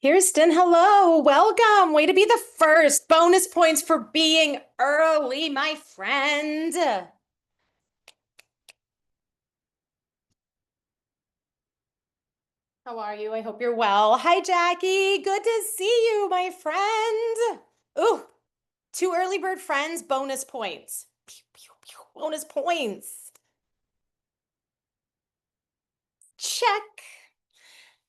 Kirsten, hello. Welcome. Way to be the first. Bonus points for being early, my friend. How are you? I hope you're well. Hi, Jackie. Good to see you, my friend. Ooh, two early bird friends, bonus points. Pew, pew, pew. Bonus points. Check.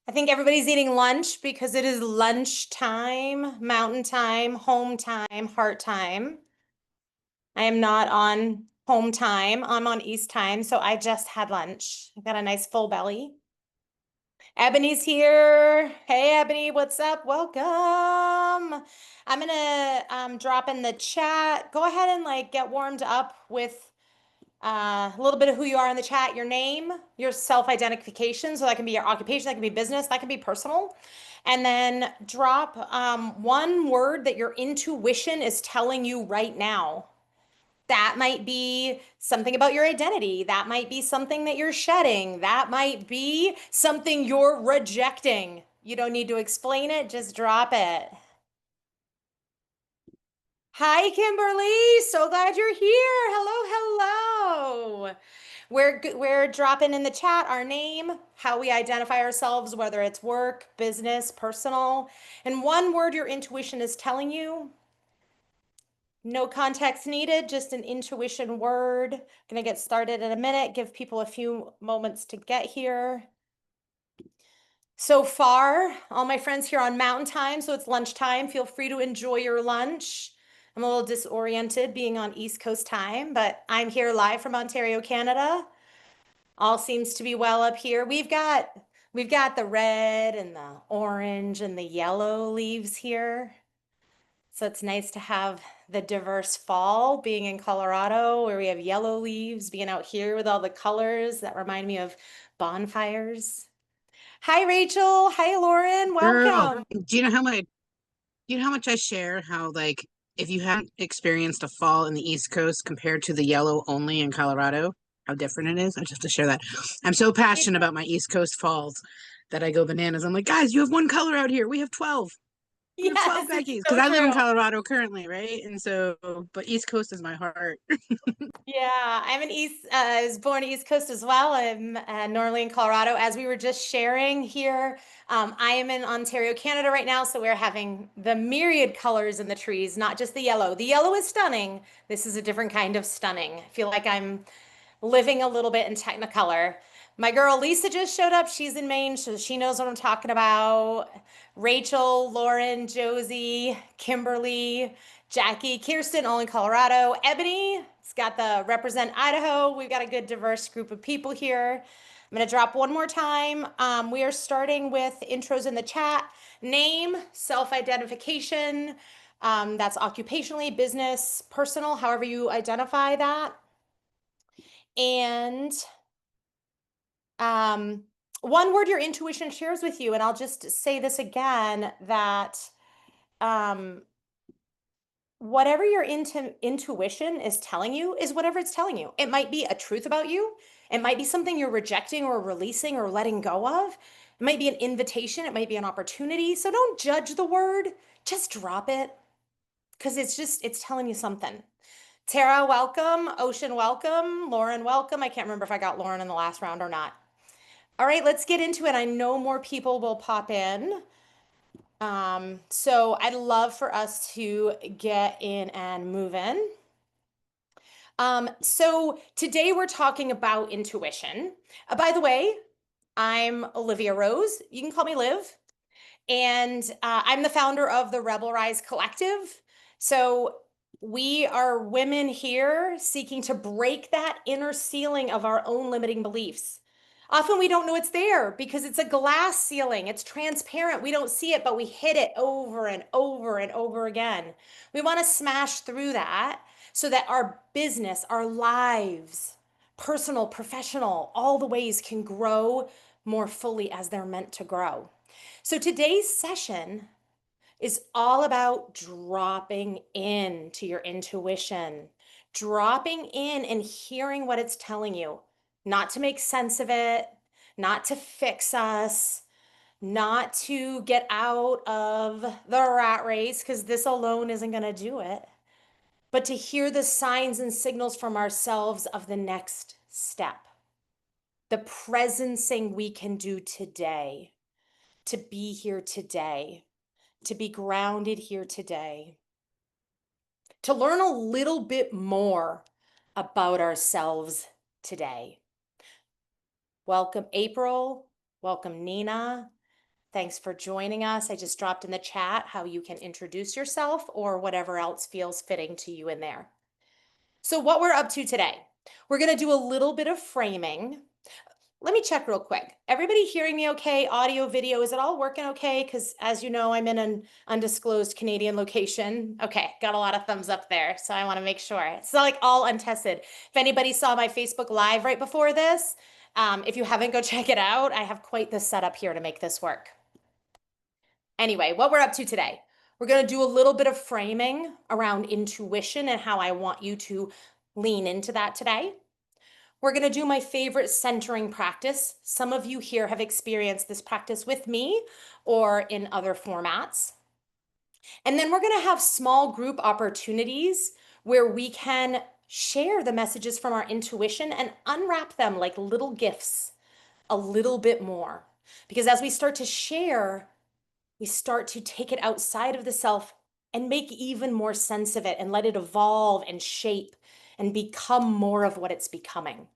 I think everybody's eating lunch because it is lunch time, mountain time, home time, heart time. I am not on home time. I'm on East time, so I just had lunch. I got a nice full belly. Ebony's here. Hey, Ebony, what's up? Welcome. I'm gonna drop in the chat. Go ahead and get warmed up with a little bit of who you are in the chat, your name, your self-identification. So that can be your occupation, that can be business, that can be personal. And then drop one word that your intuition is telling you right now. That might be something about your identity. That might be something that you're shedding. That might be something you're rejecting. You don't need to explain it, just drop it. Hi, Kimberly. So glad you're here. Hello, hello. We're dropping in the chat our name, how we identify ourselves, whether it's work, business, personal, and one word your intuition is telling you. No context needed, just an intuition word. Gonna get started in a minute, give people a few moments to get here. So far, all my friends here on Mountain Time, so it's lunchtime. Feel free to enjoy your lunch. I'm a little disoriented being on East Coast time, but I'm here live from Ontario, Canada. All seems to be well up here. We've got the red and the orange and the yellow leaves here. So it's nice to have the diverse fall being in Colorado where we have yellow leaves, being out here with all the colors that remind me of bonfires. Hi, Rachel. Hi, Lauren. Girl, Welcome. do you know how much I share how if you hadn't experienced a fall in the East Coast compared to the yellow only in Colorado, how different it is? I just have to share that. I'm so passionate about my East Coast falls that I go bananas. I'm like, guys, you have one color out here. We have 12. We have 12 Yes, it's khakis. Because so I live in true. Colorado currently, right? And so, but East Coast is my heart. Yeah, I was born East Coast as well. I'm normally in Colorado. As we were just sharing here, I am in Ontario, Canada right now. So we're having the myriad colors in the trees, not just the yellow. The yellow is stunning. This is a different kind of stunning. I feel like I'm living a little bit in Technicolor. My girl Lisa just showed up. She's in Maine, so she knows what I'm talking about. Rachel, Lauren, Josie, Kimberly, Jackie, Kirsten, all in Colorado. Ebony, it's got the represent Idaho. We've got a good diverse group of people here. I'm going to drop one more time. We are starting with intros in the chat. Name, self-identification. That's occupationally, business, personal, however you identify that. And um, one word your intuition shares with you, and I'll just say this again, that um, whatever your intuition is telling you is whatever it's telling you. It might be a truth about you. It might be something you're rejecting or releasing or letting go of. It might be an invitation. It might be an opportunity. So don't judge the word. Just drop it because it's telling you something. Tara, welcome. Ocean, welcome. Lauren, welcome. I can't remember if I got Lauren in the last round or not. All right, let's get into it. I know more people will pop in. So I'd love for us to get in and move in. So today we're talking about intuition. By the way, I'm Olivia Rose. You can call me Liv. And I'm the founder of the Rebel Rise Collective. So we are women here seeking to break that inner ceiling of our own limiting beliefs. Often we don't know it's there because it's a glass ceiling. It's transparent. We don't see it, but we hit it over and over and over again. We want to smash through that so that our business, our lives, personal, professional, all the ways can grow more fully as they're meant to grow. So today's session is all about dropping in to your intuition, dropping in and hearing what it's telling you, not to make sense of it, not to fix us, not to get out of the rat race, because this alone isn't going to do it, but to hear the signs and signals from ourselves of the next step, the presencing we can do today, to be here today, to be grounded here today, to learn a little bit more about ourselves today. Welcome, April. Welcome, Nina. Thanks for joining us. I just dropped in the chat how you can introduce yourself or whatever else feels fitting to you in there. So what we're up to today, we're going to do a little bit of framing. Let me check real quick. Everybody hearing me okay? Audio, video, is it all working okay? Because as you know, I'm in an undisclosed Canadian location. Okay, got a lot of thumbs up there, so I want to make sure. It's not like all untested. If anybody saw my Facebook Live right before this, if you haven't, go check it out. I have quite the setup here to make this work. Anyway, what we're up to today, we're going to do a little bit of framing around intuition and how I want you to lean into that today. We're going to do my favorite centering practice. Some of you here have experienced this practice with me or in other formats. And then we're going to have small group opportunities where we can share the messages from our intuition and unwrap them like little gifts a little bit more. Because as we start to share, we start to take it outside of the self and make even more sense of it and let it evolve and shape and become more of what it's becoming.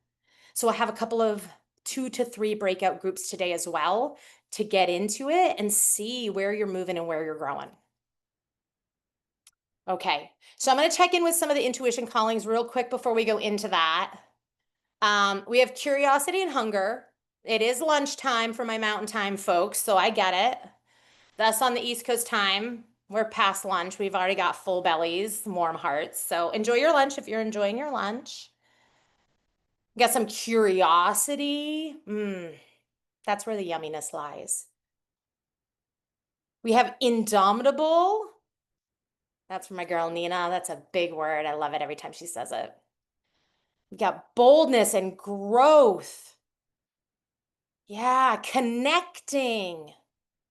So I have a couple of 2 to 3 breakout groups today as well to get into it and see where you're moving and where you're growing. Okay, so I'm going to check in with some of the intuition callings real quick before we go into that. We have curiosity and hunger. It is lunchtime for my mountain time folks, so I get it. That's on the East Coast time. We're past lunch. We've already got full bellies, warm hearts. So enjoy your lunch if you're enjoying your lunch. Got some curiosity. That's where the yumminess lies. We have indomitable. That's for my girl Nina. That's a big word. I love it every time she says it. We got boldness and growth. Yeah, connecting,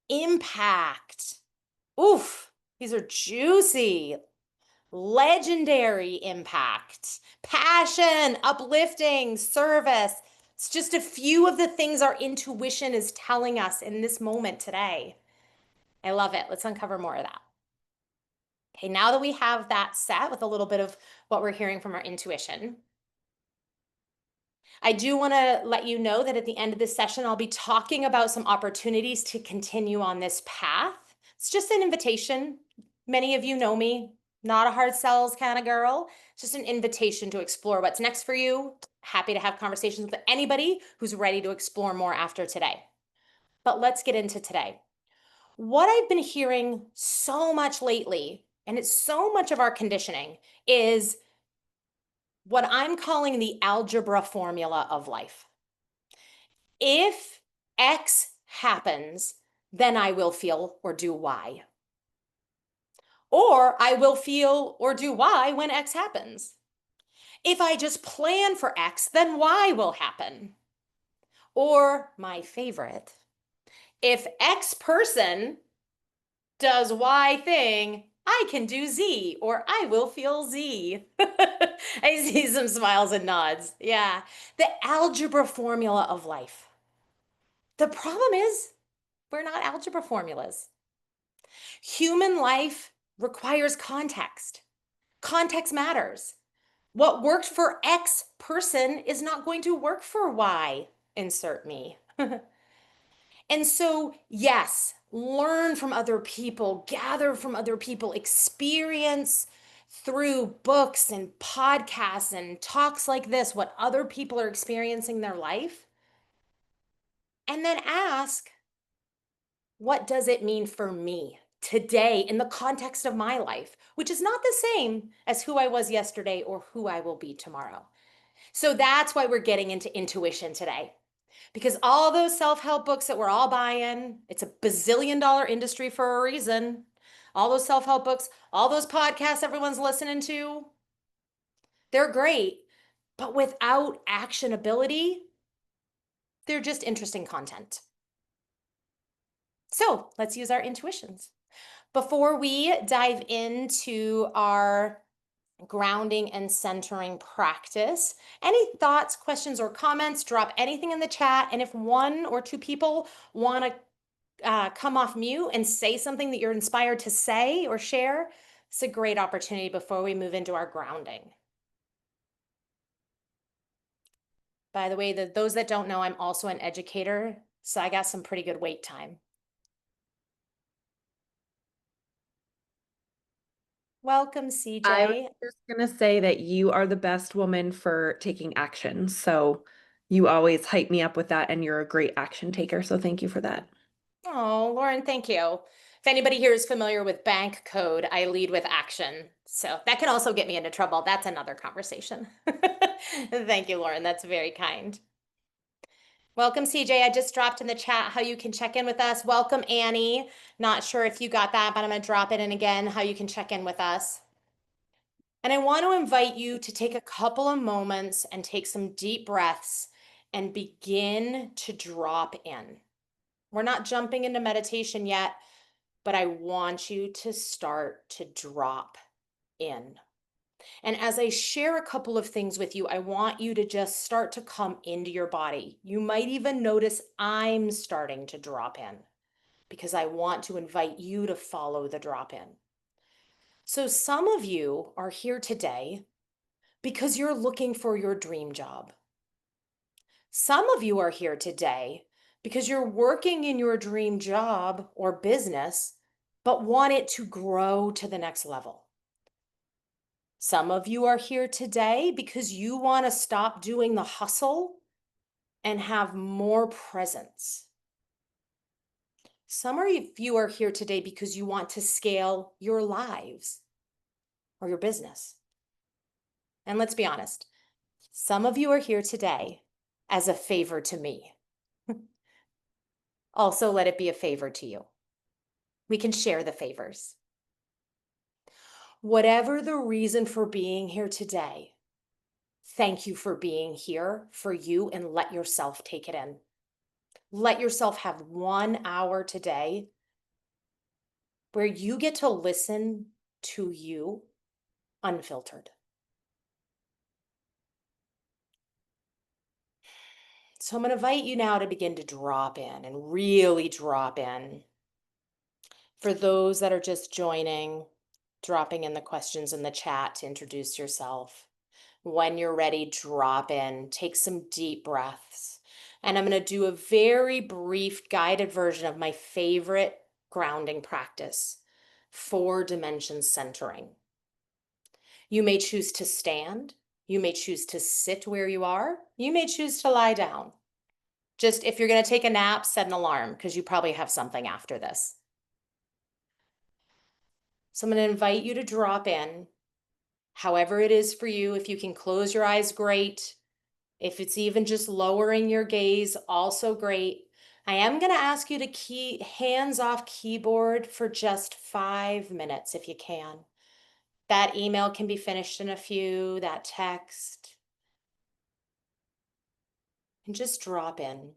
impact. Oof, these are juicy. Legendary impact, passion, uplifting, service. It's just a few of the things our intuition is telling us in this moment today. I love it. Let's uncover more of that. Okay, now that we have that set with a little bit of what we're hearing from our intuition, I do want to let you know that at the end of this session, I'll be talking about some opportunities to continue on this path. It's just an invitation. Many of you know me, not a hard sells kind of girl. It's just an invitation to explore what's next for you. Happy to have conversations with anybody who's ready to explore more after today. But let's get into today. What I've been hearing so much lately, and it's so much of our conditioning, is what I'm calling the algebra formula of life. If X happens, then I will feel or do Y. Or I will feel or do Y when X happens. If I just plan for X, then Y will happen. Or my favorite, if X person does Y thing, I can do Z, or I will feel Z. I see some smiles and nods. Yeah, the algebra formula of life. The problem is, we're not algebra formulas. Human life requires context. Context matters. What worked for X person is not going to work for Y. Insert me. And so, yes, learn from other people, gather from other people, experience through books and podcasts and talks like this what other people are experiencing in their life. And then ask, what does it mean for me today in the context of my life, which is not the same as who I was yesterday or who I will be tomorrow. So that's why we're getting into intuition today. Because all those self-help books that we're all buying, it's a bazillion-dollar industry for a reason. All those self-help books, all those podcasts everyone's listening to, they're great, but without actionability, they're just interesting content. So let's use our intuitions. Before we dive into our grounding and centering practice, any thoughts, questions, or comments, drop anything in the chat. And if one or two people want to come off mute and say something that you're inspired to say or share, it's a great opportunity before we move into our grounding. By the way, those that don't know, I'm also an educator, so I got some pretty good wait time. Welcome, I was CJ. just gonna say that you are the best woman for taking action. So you always hype me up with that, and you're a great action taker. So thank you for that. Oh, Lauren, thank you. If anybody here is familiar with bank code, I lead with action. So that can also get me into trouble. That's another conversation. Thank you, Lauren. That's very kind. Welcome, CJ. I just dropped in the chat how you can check in with us. Welcome, Annie. Not sure if you got that, but I'm going to drop it in again how you can check in with us. And I want to invite you to take a couple of moments and take some deep breaths and begin to drop in. We're not jumping into meditation yet, but I want you to start to drop in. And as I share a couple of things with you, I want you to just start to come into your body. You might even notice I'm starting to drop in because I want to invite you to follow the drop in. So some of you are here today because you're looking for your dream job. Some of you are here today because you're working in your dream job or business, but want it to grow to the next level. Some of you are here today because you want to stop doing the hustle and have more presence. Some of you are here today because you want to scale your lives or your business. And let's be honest, some of you are here today as a favor to me. Also, let it be a favor to you. We can share the favors. Whatever the reason for being here today, thank you for being here for you and let yourself take it in. Let yourself have 1 hour today where you get to listen to you unfiltered. So I'm going to invite you now to begin to drop in and really drop in. For those that are just joining, dropping in the questions in the chat to introduce yourself. When you're ready, drop in, take some deep breaths. And I'm going to do a very brief guided version of my favorite grounding practice, 4-dimension centering. You may choose to stand. You may choose to sit where you are. You may choose to lie down. Just if you're going to take a nap, set an alarm because you probably have something after this. So I'm going to invite you to drop in, however it is for you. If you can close your eyes, great. If it's even just lowering your gaze, also great. I am going to ask you to keep hands off keyboard for just 5 minutes if you can. That email can be finished in a few, that text. And just drop in.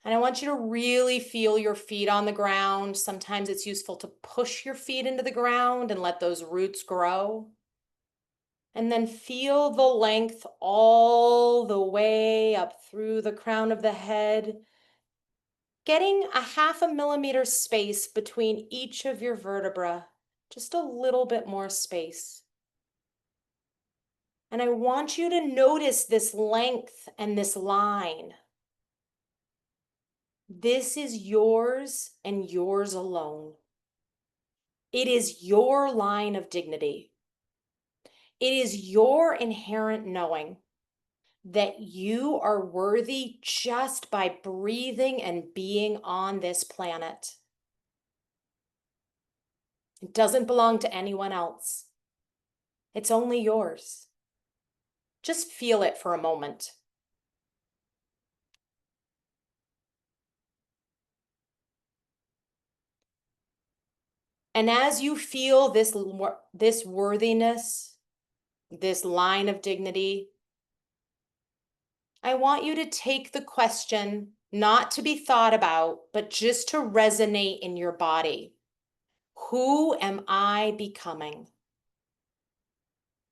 And I want you to really feel your feet on the ground. Sometimes it's useful to push your feet into the ground and let those roots grow. And then feel the length all the way up through the crown of the head, getting a 0.5 millimeter space between each of your vertebrae, just a little bit more space. And I want you to notice this length and this line. This is yours and yours alone. It is your line of dignity. It is your inherent knowing that you are worthy just by breathing and being on this planet. It doesn't belong to anyone else. It's only yours. Just feel it for a moment. And as you feel this worthiness, this line of dignity, I want you to take the question not to be thought about, but just to resonate in your body. Who am I becoming?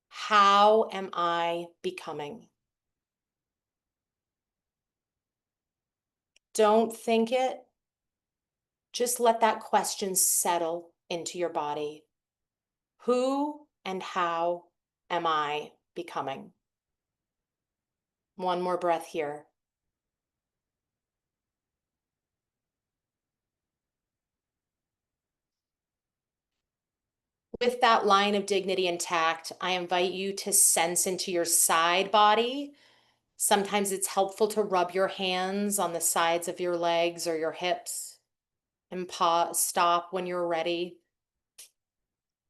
How am I becoming? Don't think it. Just let that question settle into your body. Who and how am I becoming? One more breath here. With that line of dignity intact, I invite you to sense into your side body. Sometimes it's helpful to rub your hands on the sides of your legs or your hips and pause, stop when you're ready.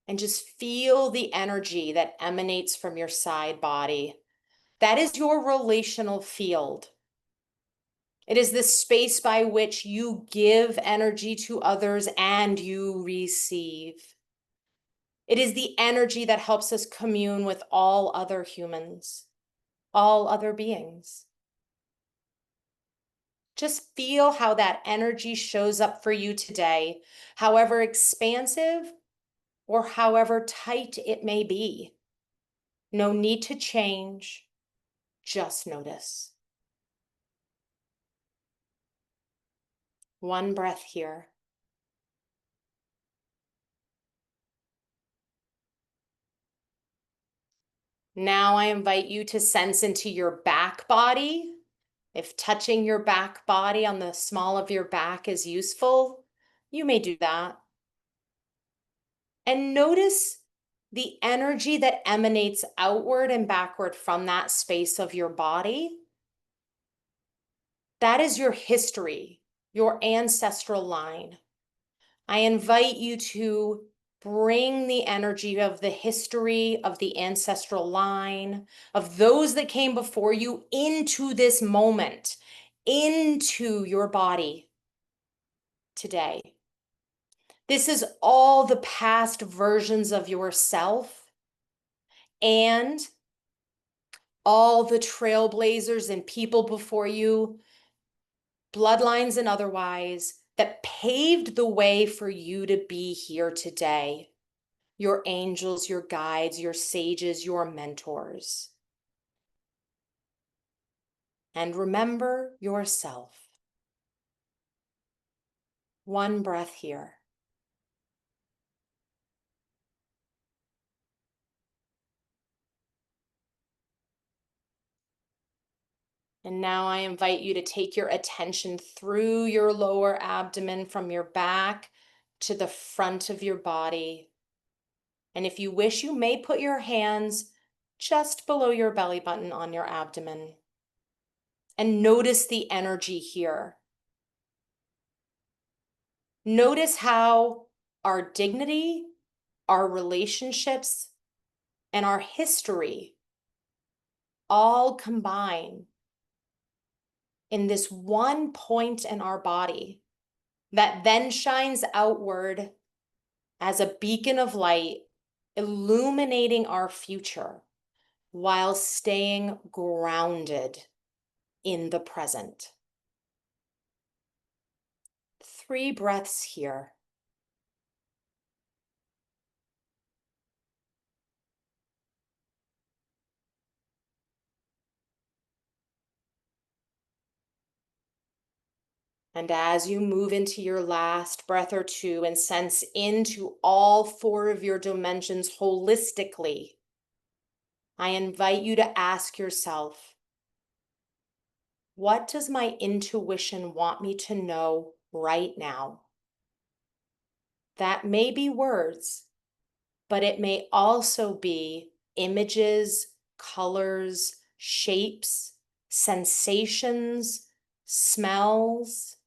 And just feel the energy that emanates from your side body. That is your relational field. It is the space by which you give energy to others and you receive. It is the energy that helps us commune with all other humans, all other beings. Just feel how that energy shows up for you today, however expansive or however tight it may be. No need to change, just notice. One breath here. Now I invite you to sense into your back body. If touching your back body on the small of your back is useful, you may do that. And notice the energy that emanates outward and backward from that space of your body. That is your history, your ancestral line. I invite you to bring the energy of the history of the ancestral line, of those that came before you into this moment, into your body today. This is all the past versions of yourself and all the trailblazers and people before you, bloodlines and otherwise, that paved the way for you to be here today. Your angels, your guides, your sages, your mentors. And remember yourself. One breath here. And now I invite you to take your attention through your lower abdomen from your back to the front of your body. And if you wish, you may put your hands just below your belly button on your abdomen. And notice the energy here. Notice how our dignity, our relationships, and our history all combine in this one point in our body that then shines outward as a beacon of light, illuminating our future while staying grounded in the present. 3 breaths here. And as you move into your last breath or two and sense into all 4 of your dimensions holistically, I invite you to ask yourself, what does my intuition want me to know right now? That may be words, but it may also be images, colors, shapes, sensations, smells,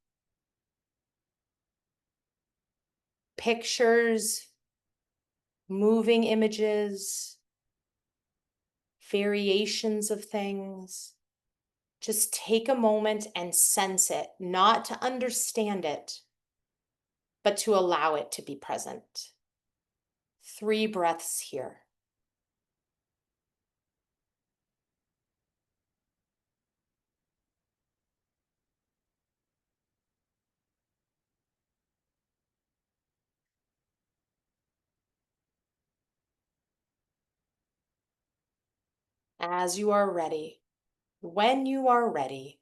pictures, moving images, variations of things. Just take a moment and sense it, not to understand it, but to allow it to be present. 3 breaths here. as you are ready, when you are ready,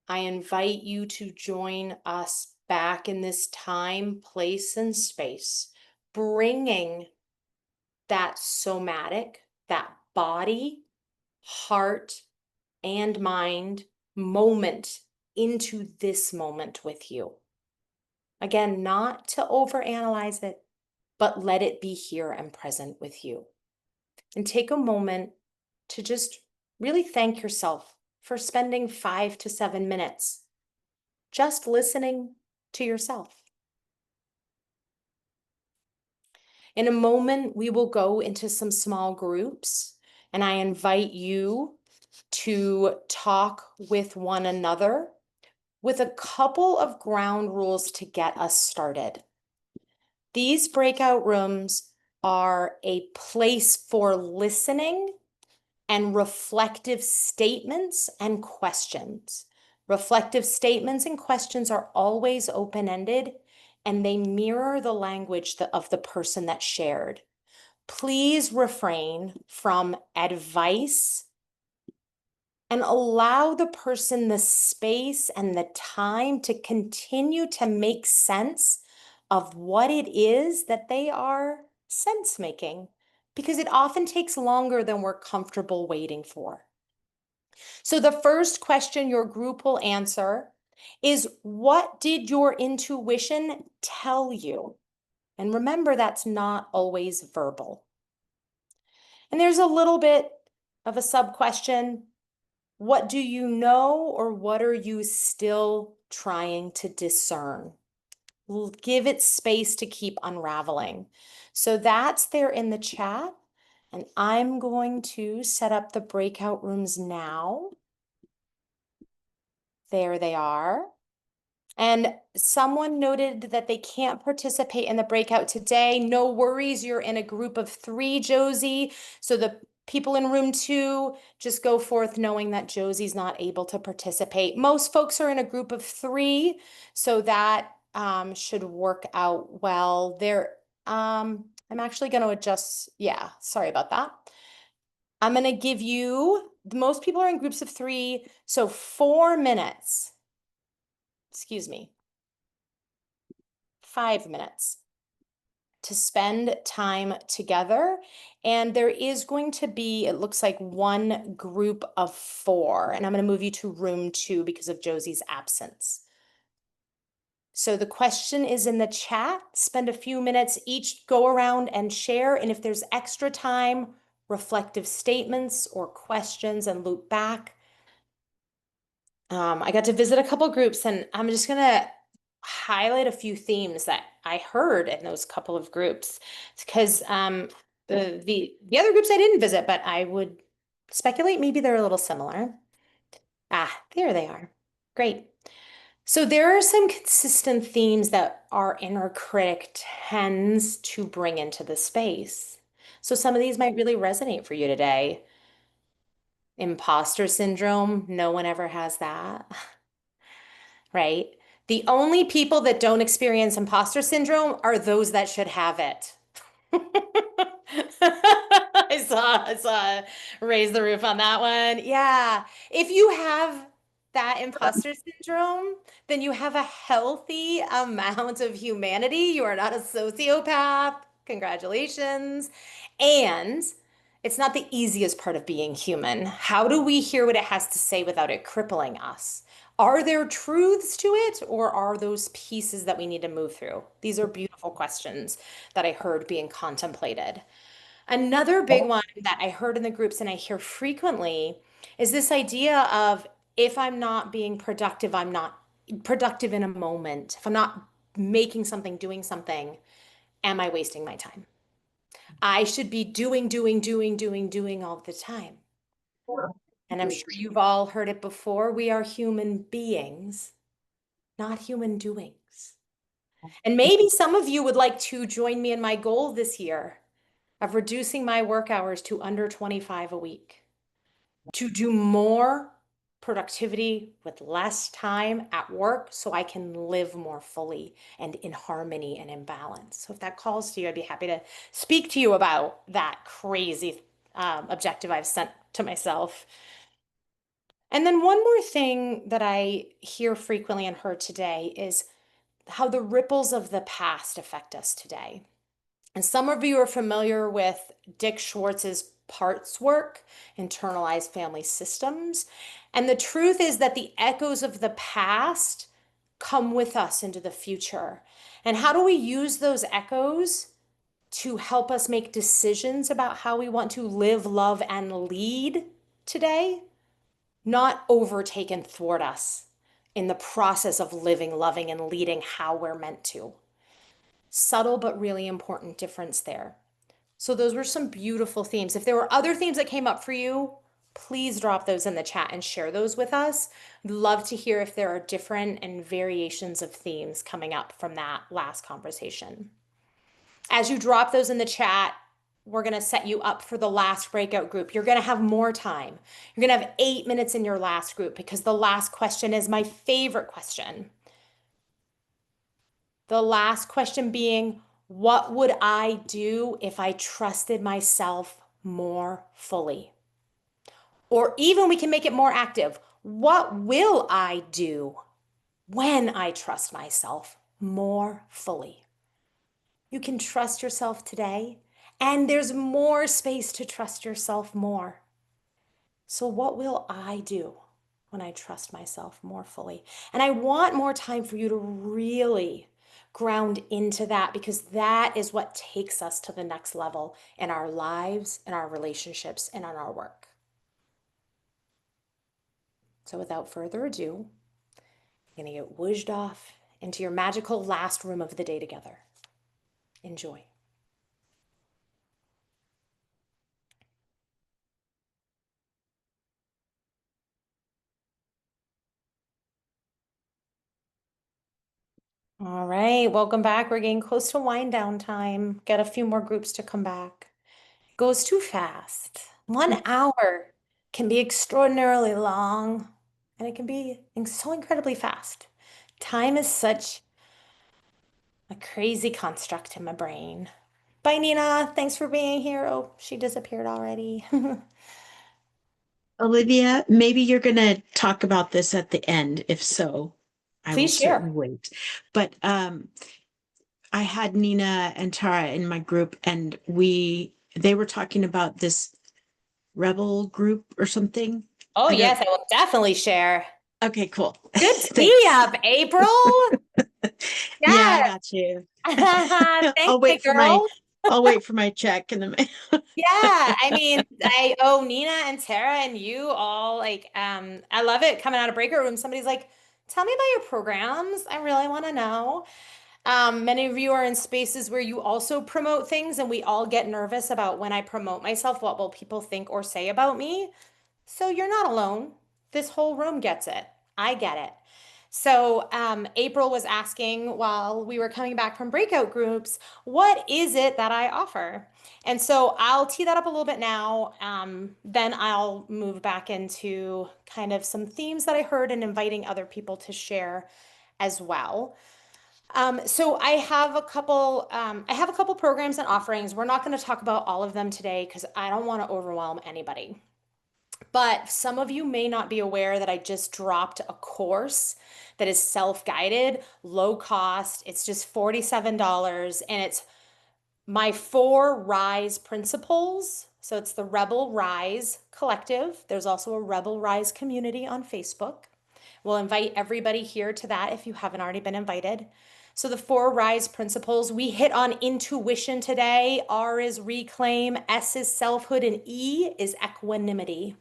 I invite you to join us back in this time, place, and space, bringing that somatic, that body, heart, and mind moment into this moment with you. Again, not to overanalyze it, but let it be here and present with you. And take a moment to just really thank yourself for spending 5 to 7 minutes just listening to yourself. In a moment, we will go into some small groups, and I invite you to talk with one another with a couple of ground rules to get us started. These breakout rooms are a place for listening and reflective statements and questions. Reflective statements and questions are always open-ended, and they mirror the language of the person that shared. Please refrain from advice and allow the person the space and the time to continue to make sense of what it is that they are sense making, because it often takes longer than we're comfortable waiting for. So the first question your group will answer is, what did your intuition tell you? And remember, that's not always verbal. And there's a little bit of a sub-question. What do you know, or what are you still trying to discern? Give it space to keep unraveling. So that's there in the chat. And I'm going to set up the breakout rooms now. There they are. And someone noted that they can't participate in the breakout today. No worries, you're in a group of 3, Josie. So the people in room 2, just go forth knowing that Josie's not able to participate. Most folks are in a group of 3, so that should work out well. I'm actually going to adjust. Yeah, sorry about that. I'm going to give you, most people are in groups of 3, so 4 minutes. Excuse me. 5 minutes to spend time together. And there is going to be, it looks like, one group of 4. And I'm going to move you to room 2 because of Josie's absence. So the question is in the chat. Spend a few minutes each, go around and share. And if there's extra time, reflective statements or questions, and loop back. I got to visit a couple groups, and I'm just going to highlight a few themes that I heard in those couple of groups, because the other groups I didn't visit, but I would speculate maybe they're a little similar. There they are. Great. So there are some consistent themes that our inner critic tends to bring into the space. So some of these might really resonate for you today. Imposter syndrome, no one ever has that. Right? The only people that don't experience imposter syndrome are those that should have it. I saw raise the roof on that one. Yeah. If you have that imposter syndrome, then you have a healthy amount of humanity. You are not a sociopath. Congratulations. And it's not the easiest part of being human. How do we hear what it has to say without it crippling us? Are there truths to it, or are those pieces that we need to move through? These are beautiful questions that I heard being contemplated. Another big one that I heard in the groups and I hear frequently is this idea of, if I'm not being productive, I'm not productive in a moment. If I'm not making something, doing something, am I wasting my time? I should be doing all the time. And I'm sure you've all heard it before. We are human beings, not human doings. And maybe some of you would like to join me in my goal this year of reducing my work hours to under 25 a week, to do more productivity with less time at work so I can live more fully and in harmony and in balance. So if that calls to you, I'd be happy to speak to you about that crazy objective I've set to myself. And then one more thing that I hear frequently and heard today is how the ripples of the past affect us today. And some of you are familiar with Dick Schwartz's parts work, internalized family systems. And the truth is that the echoes of the past come with us into the future. And how do we use those echoes to help us make decisions about how we want to live, love, and lead today? Not overtake and thwart us in the process of living, loving, and leading how we're meant to. Subtle but really important difference there. So those were some beautiful themes. If there were other themes that came up for you, please drop those in the chat and share those with us. I'd love to hear if there are different and variations of themes coming up from that last conversation. As you drop those in the chat, we're going to set you up for the last breakout group. You're going to have more time. You're going to have 8 minutes in your last group because the last question is my favorite question. The last question being, what would I do if I trusted myself more fully? Or even we can make it more active. What will I do when I trust myself more fully? You can trust yourself today, and there's more space to trust yourself more. So, what will I do when I trust myself more fully? And I want more time for you to really ground into that because that is what takes us to the next level in our lives, in our relationships, and on our work. So, without further ado, you're going to get whooshed off into your magical last room of the day together. Enjoy. All right, welcome back. We're getting close to wind down time. Got a few more groups to come back. Goes too fast. 1 hour can be extraordinarily long, and it can be so incredibly fast. Time is such a crazy construct in my brain. Bye, Nina. Thanks for being here. Oh, she disappeared already. Olivia, maybe you're going to talk about this at the end. If so, I will Please certainly share. wait. But I had Nina and Tara in my group, and they were talking about this rebel group or something. Oh, I don't. yes, I will definitely share. Okay, cool. Good to be Thanks. up, April. Yeah, I Yes. got you. Thanks, big My girl. I'll wait for my check in the mail. Yeah, I mean, I owe Nina and Tara and you all like I love it coming out of breakout room. Somebody's like, tell me about your programs. I really want to know. Many of you are in spaces where you also promote things, and we all get nervous about when I promote myself, what will people think or say about me? So you're not alone. This whole room gets it. I get it. So April was asking while we were coming back from breakout groups, what is it that I offer? And so I'll tee that up a little bit now. Then I'll move back into kind of some themes that I heard and inviting other people to share as well. So I have a couple programs and offerings. We're not going to talk about all of them today because I don't want to overwhelm anybody. But some of you may not be aware that I just dropped a course that is self-guided, low cost. It's just $47 and it's my 4 Rise principles. So it's the Rebel Rise Collective. There's also a Rebel Rise community on Facebook. We'll invite everybody here to that if you haven't already been invited. So the 4 Rise principles, we hit on intuition today. R is reclaim, S is selfhood, and E is equanimity.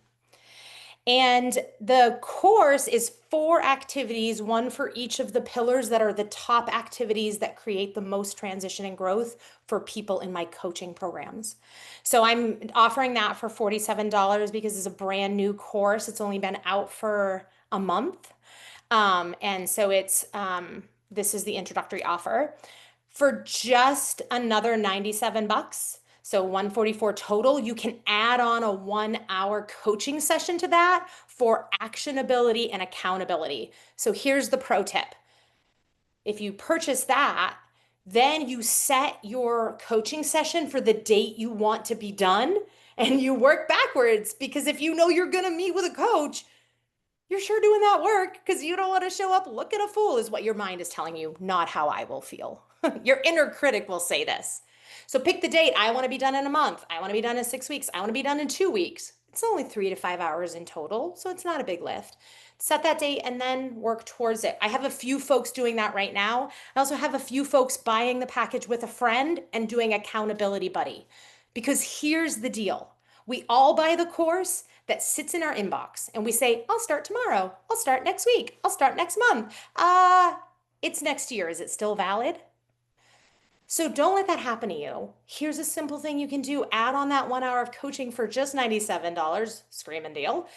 And the course is 4 activities, one for each of the pillars that are the top activities that create the most transition and growth for people in my coaching programs. So I'm offering that for $47 because it's a brand new course. It's only been out for a month. And so this is the introductory offer for just another 97 bucks. So 144 total. You can add on a 1 hour coaching session to that for actionability and accountability. So here's the pro tip. If you purchase that, then you set your coaching session for the date you want to be done. and you work backwards, because if you know you're going to meet with a coach, you're sure doing that work because you don't want to show up looking a fool, is what your mind is telling you, not how I will feel. Your inner critic will say this. So pick the date. I want to be done in a month. I want to be done in 6 weeks. I want to be done in 2 weeks. It's only 3 to 5 hours in total, so it's not a big lift. Set that date and then work towards it. I have a few folks doing that right now. I also have a few folks buying the package with a friend and doing accountability buddy. Because here's the deal. We all buy the course that sits in our inbox and we say, I'll start tomorrow. I'll start next week. I'll start next month. It's next year. Is it still valid? So don't let that happen to you. Here's a simple thing you can do. Add on that 1 hour of coaching for just $97, screaming deal,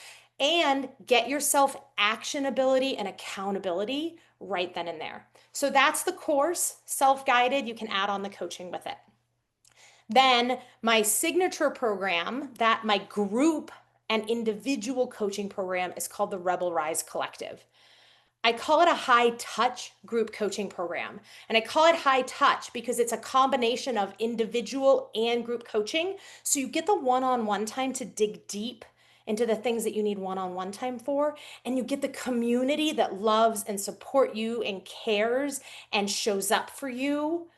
and get yourself actionability and accountability right then and there. So that's the course, self-guided. You can add on the coaching with it. Then my signature program, that my group and individual coaching program, is called the Rebel Rise Collective. I call it a high touch group coaching program. And I call it high touch because it's a combination of individual and group coaching. So you get the one-on-one time to dig deep into the things that you need one-on-one time for. And you get the community that loves and support you and cares and shows up for you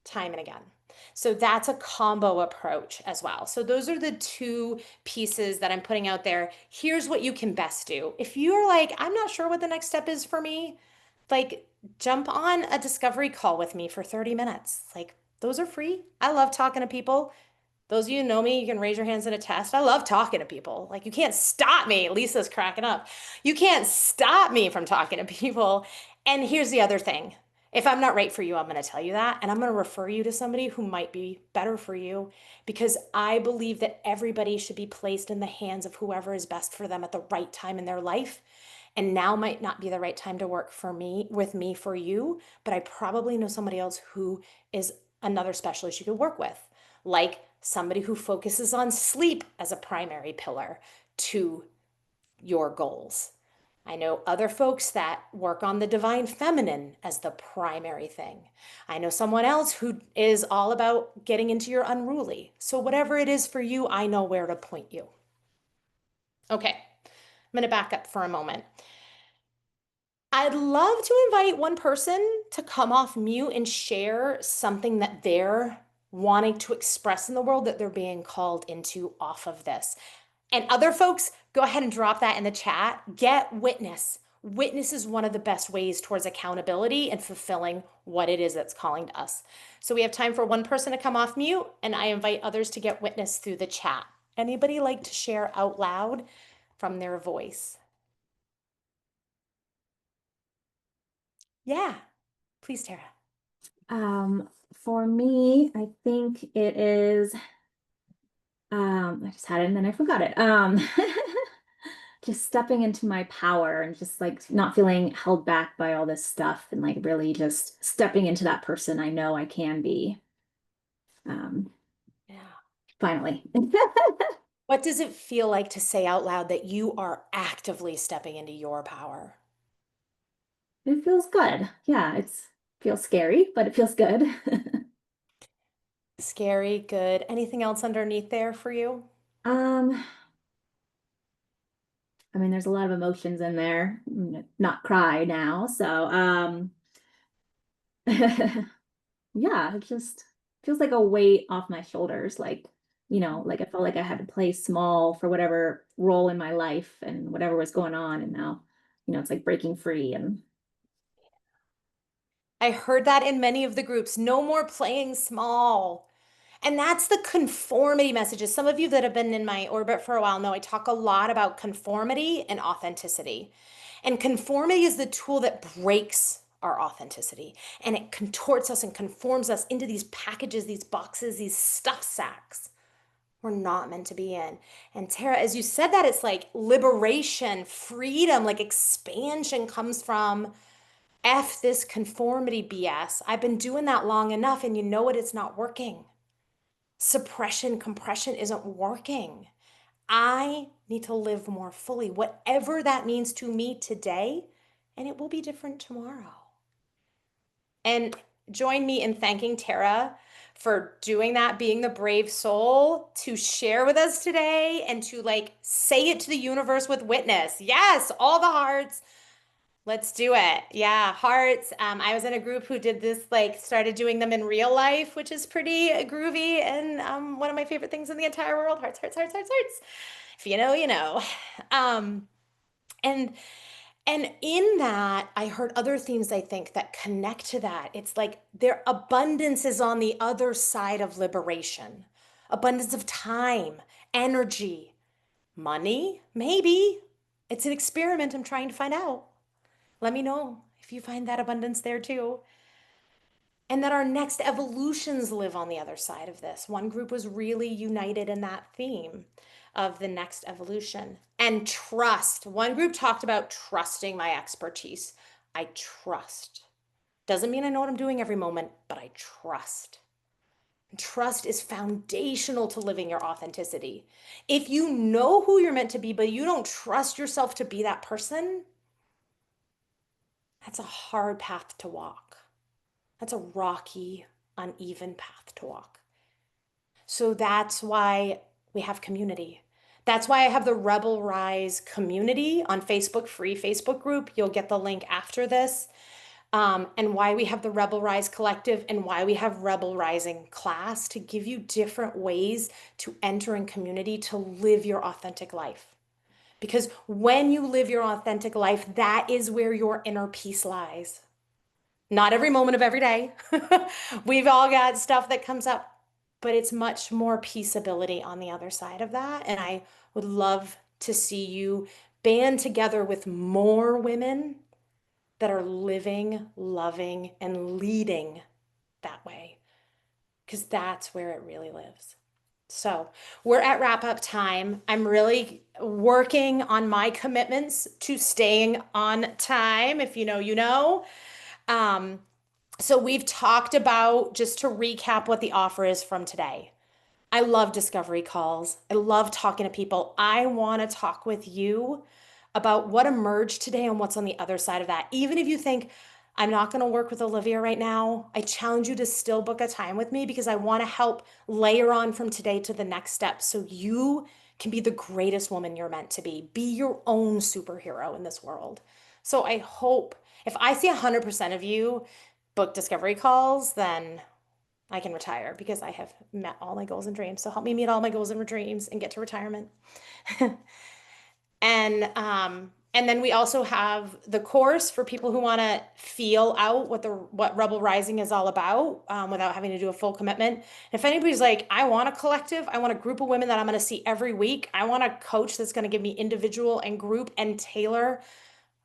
time and again. So that's a combo approach as well. So those are the two pieces that I'm putting out there. Here's what you can best do. If you're like, I'm not sure what the next step is for me, like jump on a discovery call with me for 30 minutes. Like those are free. I love talking to people. Those of you who know me, you can raise your hands in a test. I love talking to people. Like you can't stop me. Lisa's cracking up. You can't stop me from talking to people. And here's the other thing. If I'm not right for you, I'm going to tell you that. And I'm going to refer you to somebody who might be better for you, because I believe that everybody should be placed in the hands of whoever is best for them at the right time in their life. And now might not be the right time to work for me, with me, for you, but I probably know somebody else who is another specialist you could work with, like somebody who focuses on sleep as a primary pillar to your goals. I know other folks that work on the divine feminine as the primary thing. I know someone else who is all about getting into your unruly. So whatever it is for you, I know where to point you. Okay, I'm going to back up for a moment. I'd love to invite one person to come off mute and share something that they're wanting to express in the world, that they're being called into off of this. And other folks, go ahead and drop that in the chat. Get witness. Witness is one of the best ways towards accountability and fulfilling what it is that's calling to us. So we have time for one person to come off mute, and I invite others to get witness through the chat. Anybody like to share out loud from their voice? Yeah, please, Tara. For me, I think it is, I just had it and then I forgot it. Just stepping into my power and just like not feeling held back by all this stuff and like really just stepping into that person I know I can be. Yeah. Finally. What does it feel like to say out loud that you are actively stepping into your power? It feels good. Yeah, feels scary, but it feels good. Scary, good. Anything else underneath there for you? Um, I mean, there's a lot of emotions in there. Not cry now, so yeah, it just feels like a weight off my shoulders. Like, like I felt like I had to play small for whatever role in my life and whatever was going on. And now, it's like breaking free and I heard that in many of the groups. No more playing small. And that's the conformity messages. Some of you that have been in my orbit for a while know I talk a lot about conformity and authenticity. And conformity is the tool that breaks our authenticity, and it contorts us and conforms us into these packages, these boxes, these stuff sacks we're not meant to be in. And Tara, as you said that, it's like liberation, freedom, like expansion comes from F this conformity BS. I've been doing that long enough, and you know what? It's not working. Suppression, compression isn't working. I need to live more fully, whatever that means to me today, and it will be different tomorrow. And join me in thanking Tara for doing that, being the brave soul to share with us today and to like say it to the universe with witness. Yes, all the hearts. Let's do it. Yeah, hearts. I was in a group who did this, like started doing them in real life, which is pretty groovy and one of my favorite things in the entire world. Hearts, hearts, hearts, hearts, hearts. If you know, you know. Um, and and in that, I heard other themes I think that connect to that. It's like their abundance is on the other side of liberation. Abundance of time, energy, money, maybe. It's an experiment I'm trying to find out. Let me know if you find that abundance there too. And that our next evolutions live on the other side of this. One group was really united in that theme of the next evolution. And trust. One group talked about trusting my expertise. I trust. Doesn't mean I know what I'm doing every moment, but I trust. And trust is foundational to living your authenticity. If you know who you're meant to be, but you don't trust yourself to be that person, that's a hard path to walk. That's a rocky, uneven path to walk. So that's why we have community. That's why I have the Rebel Rise community on Facebook, free Facebook group. You'll get the link after this. And why we have the Rebel Rise Collective and why we have Rebel Rising class to give you different ways to enter in community to live your authentic life. Because when you live your authentic life, that is where your inner peace lies. Not every moment of every day. We've all got stuff that comes up, but it's much more peaceability on the other side of that. And I would love to see you band together with more women that are living, loving, and leading that way, because that's where it really lives. So we're at wrap up time. I'm really working on my commitments to staying on time. If you know, you know. Um, so we've talked about, just to recap what the offer is from today. I love discovery calls. I love talking to people. I want to talk with you about what emerged today and what's on the other side of that. Even if you think, I'm not going to work with Olivia right now, I challenge you to still book a time with me because I want to help layer on from today to the next step so you can be the greatest woman you're meant to be. Be your own superhero in this world. So I hope if I see 100% of you book discovery calls, then I can retire because I have met all my goals and dreams. So help me meet all my goals and dreams and get to retirement. And then we also have the course for people who want to feel out what Rebel Rising is all about without having to do a full commitment. If anybody's like, I want a collective, I want a group of women that I'm going to see every week, I want a coach that's going to give me individual and group and tailor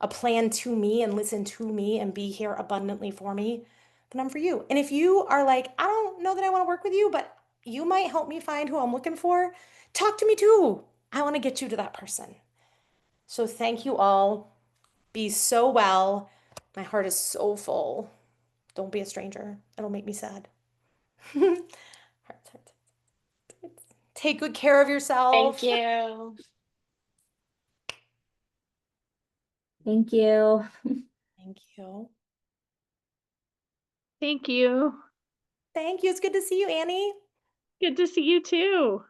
a plan to me and listen to me and be here abundantly for me, then I'm for you. And if you are like, I don't know that I want to work with you, but you might help me find who I'm looking for, talk to me too. I want to get you to that person. So thank you all. Be so well. My heart is so full. Don't be a stranger. It'll make me sad. Hearts, hearts, hearts. Take good care of yourself. Thank you. Thank you. Thank you. Thank you. Thank you. It's good to see you, Annie. Good to see you too.